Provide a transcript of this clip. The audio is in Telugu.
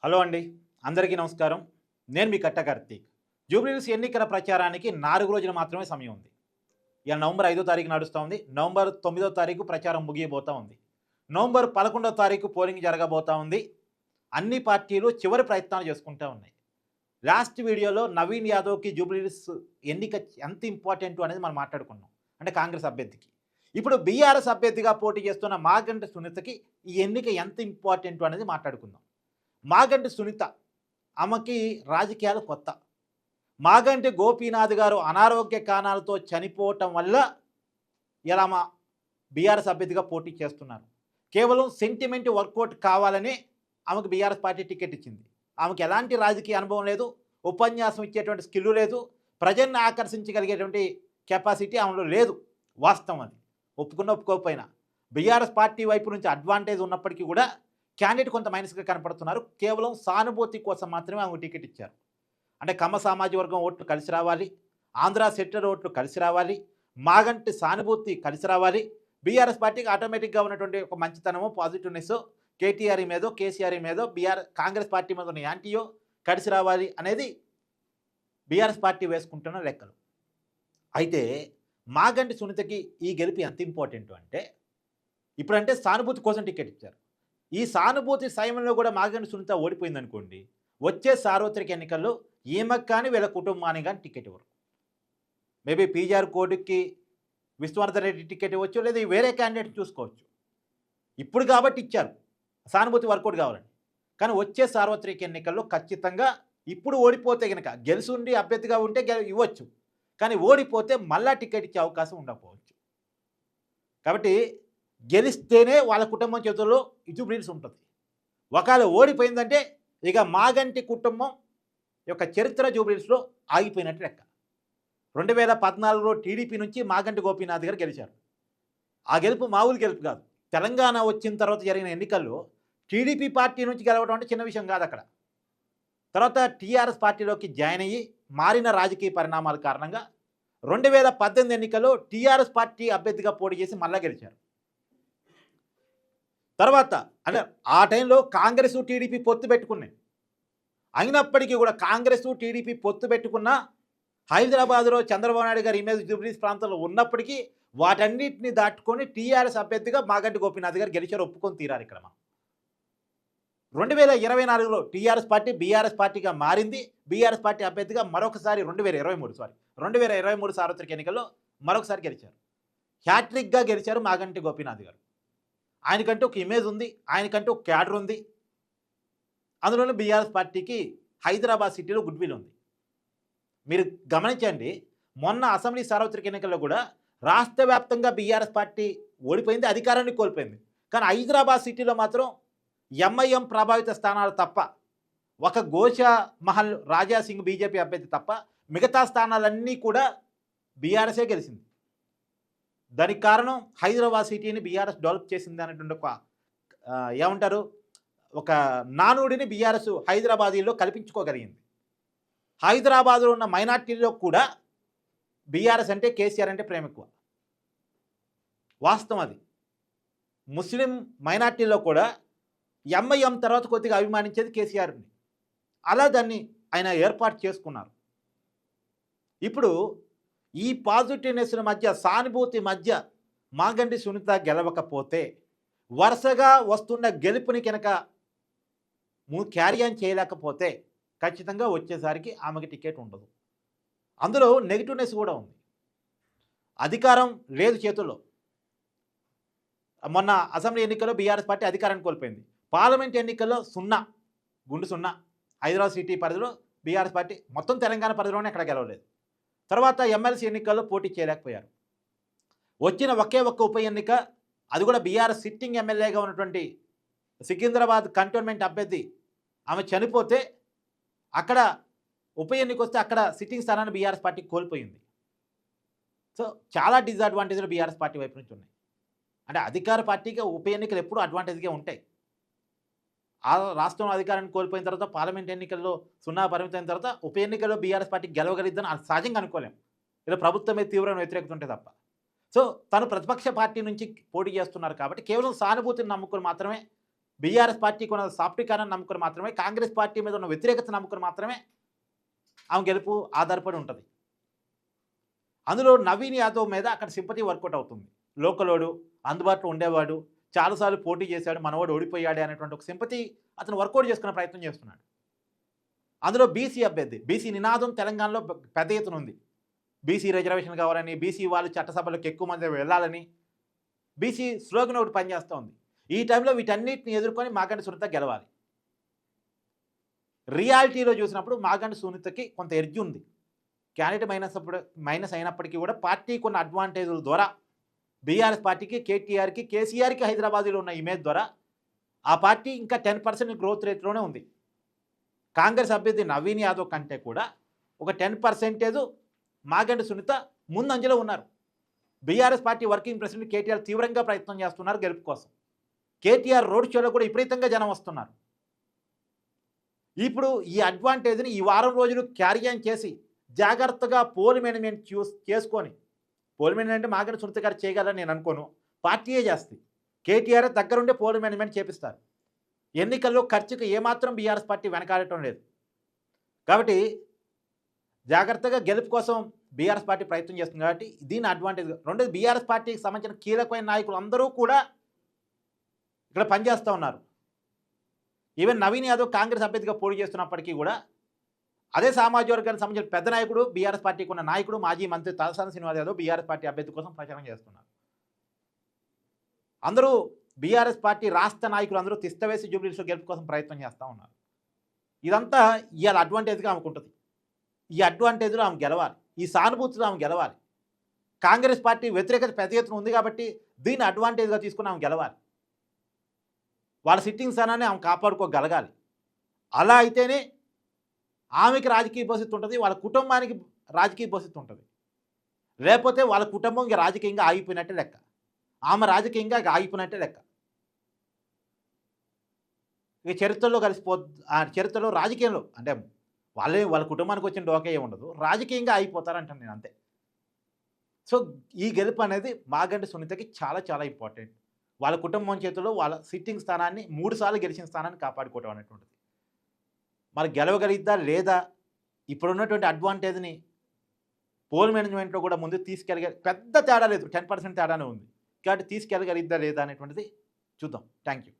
హలో అండి. అందరికీ నమస్కారం. నేను మీ కట్ట కార్తీక్. జూబ్లీహిల్స్ ఎన్నికల ప్రచారానికి 4 రోజులు మాత్రమే సమయం ఉంది. ఇయాల నవంబర్ 5వ తారీఖు నడుస్తా ఉంది. నవంబర్ 9వ తారీఖు ప్రచారం ముగియబోతా ఉంది. నవంబర్ 11వ తారీఖు పోలింగ్ జరగబోతా ఉంది. అన్ని పార్టీలు చివరి ప్రయత్నాలు చేసుకుంటా ఉన్నాయి. లాస్ట్ వీడియోలో నవీన్ యాదవ్‌కి జూబ్లీహిల్స్ ఎన్నిక ఎంత ఇంపార్టెంటు అనేది మనం మాట్లాడుకున్నాం. అంటే కాంగ్రెస్ అభ్యర్థికి. ఇప్పుడు బీఆర్ఎస్ అభ్యర్థిగా పోటీ చేస్తున్న మాగంటి సునీతకి ఈ ఎన్నిక ఎంత ఇంపార్టెంటు అనేది మాట్లాడుకుందాం. మాగంటి సునీత ఆమెకి రాజకీయాలు కొత్త. మాగంటి గోపీనాథ్ గారు అనారోగ్య కారణాలతో చనిపోవటం వల్ల ఇలా ఆమె బీఆర్ఎస్ అభ్యర్థిగా పోటీ చేస్తున్నారు. కేవలం సెంటిమెంట్ వర్కౌట్ కావాలని ఆమెకు బీఆర్ఎస్ పార్టీ టికెట్ ఇచ్చింది. ఆమెకు ఎలాంటి రాజకీయ అనుభవం లేదు, ఉపన్యాసం ఇచ్చేటువంటి స్కిల్లు లేదు, ప్రజల్ని ఆకర్షించగలిగేటువంటి కెపాసిటీ ఆమెలో లేదు. వాస్తవం అది. ఒప్పుకోకపోయినా బీఆర్ఎస్ పార్టీ వైపు నుంచి అడ్వాంటేజ్ ఉన్నప్పటికీ కూడా క్యాండిడేట్ కొంత మైనస్గా కనపడుతున్నారు. కేవలం సానుభూతి కోసం మాత్రమే ఆమెకు టికెట్ ఇచ్చారు. అంటే కమ్మ సామాజిక వర్గం ఓట్లు కలిసి రావాలి, ఆంధ్ర సెక్టర్ ఓట్లు కలిసి రావాలి, మాగంటి సానుభూతి కలిసి రావాలి, బీఆర్ఎస్ పార్టీకి ఆటోమేటిక్గా ఉన్నటువంటి ఒక మంచితనమో పాజిటివ్నెస్ కేటీఆర్ మీదో కేసీఆర్ మీదో కాంగ్రెస్ పార్టీ మీద ఉన్న యాంటీయో కలిసి రావాలి అనేది బీఆర్ఎస్ పార్టీ వేసుకుంటున్న లెక్కలు. అయితే మాగంటి సునీతకి ఈ గెలుపు ఎంత ఇంపార్టెంట్ అంటే ఇప్పుడంటే సానుభూతి కోసం టికెట్ ఇచ్చారు. ఈ సానుభూతి సమయంలో కూడా మాగంటి సునీత ఓడిపోయిందనుకోండి, వచ్చే సార్వత్రిక ఎన్నికల్లో ఈమెకు కానీ వీళ్ళ కుటుంబానికి కానీ టికెట్ ఇవ్వరు. మేబీ పీజీఆర్ కోర్టుకి విశ్వనాథ రెడ్డి టికెట్ ఇవ్వచ్చు, లేదా వేరే క్యాండిడేట్ చూసుకోవచ్చు. ఇప్పుడు కాబట్టి ఇచ్చారు సానుభూతి వర్కౌట్ కావాలని. కానీ వచ్చే సార్వత్రిక ఎన్నికల్లో ఖచ్చితంగా ఇప్పుడు ఓడిపోతే కనుక గెలుసుండి అభ్యర్థిగా ఉంటే ఇవ్వచ్చు, కానీ ఓడిపోతే మళ్ళా టికెట్ ఇచ్చే అవకాశం ఉండకపోవచ్చు. కాబట్టి గెలిస్తేనే వాళ్ళ కుటుంబం చేతుల్లో జూబ్లీహిల్స్ ఉంటుంది. ఒకవేళ ఓడిపోయిందంటే ఇక మాగంటి కుటుంబం యొక్క చరిత్ర జూబ్లీహిల్స్లో ఆగిపోయినట్టు లెక్క. 2014లో టీడీపీ నుంచి మాగంటి గోపీనాథ్ గారు గెలిచారు. ఆ గెలుపు మామూలు గెలుపు కాదు. తెలంగాణ వచ్చిన తర్వాత జరిగిన ఎన్నికల్లో టీడీపీ పార్టీ నుంచి గెలవడం అంటే చిన్న విషయం కాదు. అక్కడ తర్వాత టీఆర్ఎస్ పార్టీలోకి జాయిన్ అయ్యి మారిన రాజకీయ పరిణామాల కారణంగా 2018 ఎన్నికల్లో టీఆర్ఎస్ పార్టీ అభ్యర్థిగా పోటీ చేసి మళ్ళా గెలిచారు. తర్వాత అంటే ఆ టైంలో కాంగ్రెస్ టీడీపీ పొత్తు పెట్టుకున్నాయి. అయినప్పటికీ కూడా కాంగ్రెస్ టీడీపీ పొత్తు పెట్టుకున్న హైదరాబాద్లో చంద్రబాబు నాయుడు గారి ఇమేజ్ జూబ్లీహిల్స్ ప్రాంతంలో ఉన్నప్పటికీ వాటన్నిటిని దాటుకొని టీఆర్ఎస్ అభ్యర్థిగా మాగంటి గోపీనాథ్ గారు గెలిచారు. ఒప్పుకొని తీరారు. ఇక్కడ మనం 2024లో టీఆర్ఎస్ పార్టీ బీఆర్ఎస్ పార్టీగా మారింది. బీఆర్ఎస్ పార్టీ అభ్యర్థిగా మరొకసారి 2023 సార్వత్రిక ఎన్నికల్లో మరొకసారి గెలిచారు. హ్యాట్రిక్గా గెలిచారు మాగంటి గోపీనాథ్ గారు. ఆయనకంటూ ఒక ఇమేజ్ ఉంది, ఆయనకంటూ ఒక క్యాడర్ ఉంది. అందులోనే బీఆర్ఎస్ పార్టీకి హైదరాబాద్ సిటీలో గుడ్ విల్ ఉంది. మీరు గమనించండి, మొన్న అసెంబ్లీ సార్వత్రిక ఎన్నికల్లో కూడా రాష్ట్ర వ్యాప్తంగా బీఆర్ఎస్ పార్టీ ఓడిపోయింది, అధికారాన్ని కోల్పోయింది. కానీ హైదరాబాద్ సిటీలో మాత్రం ఎంఐఎం ప్రభావిత స్థానాలు తప్ప, ఒక గోషా మహల్ రాజాసింగ్ బీజేపీ అభ్యర్థి తప్ప మిగతా స్థానాలన్నీ కూడా బీఆర్ఎస్ఏ గెలిచింది. దానికి కారణం హైదరాబాద్ సిటీని బీఆర్ఎస్ డెవలప్ చేసింది అనేటువంటి ఒక ఏమంటారు ఒక నానుడిని బీఆర్ఎస్ హైదరాబాదీలో కల్పించుకోగలిగింది. హైదరాబాద్లో ఉన్న మైనార్టీల్లో కూడా బీఆర్ఎస్ అంటే కేసీఆర్ అంటే ప్రేమ ఎక్కువ. వాస్తవం అది. ముస్లిం మైనార్టీలో కూడా ఎంఐఎం తర్వాత కొద్దిగా అభిమానించేది కేసీఆర్ని. అలా దాన్ని ఆయన ఏర్పాటు చేసుకున్నారు. ఇప్పుడు ఈ పాజిటివ్నెస్ మధ్య, సానుభూతి మధ్య మాగంటి సునీత గెలవకపోతే వరుసగా వస్తున్న గెలుపుని కనుక క్యారీ ఆన్ చేయలేకపోతే ఖచ్చితంగా వచ్చేసరికి ఆమెకి టికెట్ ఉండదు. అందులో నెగిటివ్నెస్ కూడా ఉంది. అధికారం లేదు చేతుల్లో. మొన్న అసెంబ్లీ ఎన్నికల్లో బీఆర్ఎస్ పార్టీ అధికారాన్ని కోల్పోయింది. పార్లమెంట్ ఎన్నికల్లో గుండు సున్నా. హైదరాబాద్ సిటీ పరిధిలో బీఆర్ఎస్ పార్టీ మొత్తం తెలంగాణ పరిధిలోనే ఎక్కడ గెలవలేదు. తర్వాత ఎమ్మెల్సీ ఎన్నికల్లో పోటీ చేయలేకపోయారు. వచ్చిన ఒకే ఒక్క ఉప ఎన్నిక, అది కూడా బీఆర్ఎస్ సిట్టింగ్ ఎమ్మెల్యేగా ఉన్నటువంటి సికింద్రాబాద్ కంటోన్మెంట్ అభ్యర్థి ఆమె చనిపోతే అక్కడ ఉప ఎన్నిక వస్తే అక్కడ సిట్టింగ్ స్థానాన్ని బీఆర్ఎస్ పార్టీ కోల్పోయింది. సో చాలా డిసడ్వాంటేజ్లు బీఆర్ఎస్ పార్టీ వైపు నుంచి ఉన్నాయి. అంటే అధికార పార్టీకి ఉప ఎన్నికలు ఎప్పుడూ అడ్వాంటేజ్గా ఉంటాయి. ఆ రాష్ట్రంలో అధికారాన్ని కోల్పోయిన తర్వాత పార్లమెంట్ ఎన్నికల్లో 0 పరిమితమైన తర్వాత ఉప ఎన్నికల్లో బీఆర్ఎస్ పార్టీ గెలవగలిద్దని సహజంగా అనుకోలేం. ఇలా ప్రభుత్వం మీద తీవ్రమైన వ్యతిరేకత ఉంటే తప్ప. సో తను ప్రతిపక్ష పార్టీ నుంచి పోటీ చేస్తున్నారు కాబట్టి కేవలం సానుభూతిని నమ్ముకుని మాత్రమే బీఆర్ఎస్ పార్టీకి ఉన్న సాఫ్ట్వేర్ నమ్ముకుని మాత్రమే, కాంగ్రెస్ పార్టీ మీద ఉన్న వ్యతిరేకత నమ్ముకుని మాత్రమే ఆమె గెలుపు ఆధారపడి ఉంటుంది. అందులో నవీన్ యాదవ్ మీద అక్కడ సింపతి వర్కౌట్ అవుతుంది. లోకలోడు, అందుబాటులో ఉండేవాడు, చాలాసార్లు పోటీ చేశాడు, మనవాడు ఓడిపోయాడే అనేటువంటి ఒక సింపతి అతను వర్కౌట్ చేసుకునే ప్రయత్నం చేస్తున్నాడు. అందులో బీసీ అభ్యర్థి, బీసీ నినాదం తెలంగాణలో పెద్ద ఎత్తున ఉంది. బీసీ రిజర్వేషన్ కావాలని, బీసీ వాళ్ళు చట్టసభలకు ఎక్కువ మంది వెళ్ళాలని బీసీ స్లోగన్ ఒకటి పనిచేస్తూ ఉంది. ఈ టైంలో వీటన్నిటిని ఎదుర్కొని మాగంటి సునీత గెలవాలి. రియాలిటీలో చూసినప్పుడు మాగంటి సునీతకి కొంత ఎడ్జ్ ఉంది. క్యాండిడేట్ మైనస్ అయినప్పటికీ కూడా పార్టీకి ఉన్న అడ్వాంటేజ్ల ద్వారా బీఆర్ఎస్ పార్టీకి, కేటీఆర్కి, కేసీఆర్కి హైదరాబాద్లో ఉన్న ఇమేజ్ ద్వారా ఆ పార్టీ ఇంకా 10% గ్రోత్ రేట్లోనే ఉంది. కాంగ్రెస్ అభ్యర్థి నవీన్ యాదవ్ కంటే కూడా ఒక 10% మాగంటి సునీత ముందంజలో ఉన్నారు. BRS party working president KTR తీవ్రంగా ప్రయత్నం చేస్తున్నారు గెలుపు కోసం. కేటీఆర్ రోడ్ షోలో కూడా విపరీతంగా జనం వస్తున్నారు. ఇప్పుడు ఈ అడ్వాంటేజ్ని ఈ వారం రోజులు క్యారీ ఆన్ చేసి జాగ్రత్తగా పోల్ మేనేజ్మెంట్ చేసుకొని, పోల్ మేనేజ్మెంట్ అంటే మాగంటి సునీత గారు చేయగలరని నేను అనుకోను, పార్టీయే చేస్తుంది. కేటీఆర్ దగ్గరుండే పోల్ మేనేజ్మెంట్ చేపిస్తారు. ఎన్నికల్లో ఖర్చుకు ఏమాత్రం బీఆర్ఎస్ పార్టీ వెనకాడటం లేదు. కాబట్టి జాగ్రత్తగా గెలుపు కోసం బీఆర్ఎస్ పార్టీ ప్రయత్నం చేస్తుంది. కాబట్టి దీని అడ్వాంటేజ్. రెండోది, బీఆర్ఎస్ పార్టీకి సంబంధించిన కీలకమైన నాయకులు అందరూ కూడా ఇక్కడ పనిచేస్తూ ఉన్నారు. ఈవెన్ నవీన్ యాదవ్ కాంగ్రెస్ అభ్యర్థిగా పోటీ చేస్తున్నప్పటికీ కూడా అదే సామాజిక వర్గానికి సంబంధించిన పెద్ద నాయకుడు, బీఆర్ఎస్ పార్టీకి ఉన్న నాయకుడు, మాజీ మంత్రి తలసాని శ్రీనివాస్ యాదవ్ బీఆర్ఎస్ పార్టీ అభ్యర్థి కోసం ప్రచారం చేస్తున్నారు. అందరూ బీఆర్ఎస్ పార్టీ రాష్ట్ర నాయకులు అందరూ తిష్టవేసి జూబ్లీహిల్స్లో గెలుపు కోసం ప్రయత్నం చేస్తూ ఉన్నారు. ఇదంతా ఇవాళ అడ్వాంటేజ్గా ఆమెకు ఉంటుంది. ఈ అడ్వాంటేజ్లో ఆమె గెలవాలి, ఈ సానుభూతిలో ఆమె గెలవాలి. కాంగ్రెస్ పార్టీ వ్యతిరేకత పెద్ద ఎత్తున ఉంది కాబట్టి దీన్ని అడ్వాంటేజ్గా తీసుకుని ఆమె గెలవాలి. వాళ్ళ సిట్టింగ్ స్థానాన్ని ఆమె కాపాడుకోగలగాలి. అలా అయితేనే ఆమెకి రాజకీయ భవిష్యత్తు ఉంటుంది, వాళ్ళ కుటుంబానికి రాజకీయ భవిష్యత్తు ఉంటుంది. లేకపోతే వాళ్ళ కుటుంబం ఇంకా రాజకీయంగా ఆగిపోయినట్టే లెక్క, ఆమె రాజకీయంగా ఆగిపోయినట్టే లెక్క. ఇక చరిత్రలో చరిత్రలో రాజకీయంలో అంటే వాళ్ళ కుటుంబానికి వచ్చిన డోకే ఉండదు, రాజకీయంగా అయిపోతారంటాను నేను, అంతే. సో ఈ గెలుపు అనేది మాగంటి సునీతకి చాలా చాలా ఇంపార్టెంట్. వాళ్ళ కుటుంబం చేతుల్లో వాళ్ళ సిట్టింగ్ స్థానాన్ని 3 సార్లు గెలిచిన స్థానాన్ని కాపాడుకోవడం అనేటువంటిది. మరి గెలవగలిగిద్దా లేదా, ఇప్పుడున్నటువంటి అడ్వాంటేజ్ని పోల్ మేనేజ్మెంట్లో కూడా ముందు పెద్ద తేడా లేదు, 10% తేడానే ఉంది. కాబట్టి తీసుకెళ్ళగలిగిద్దా లేదా అనేటువంటిది చూద్దాం. Thank you.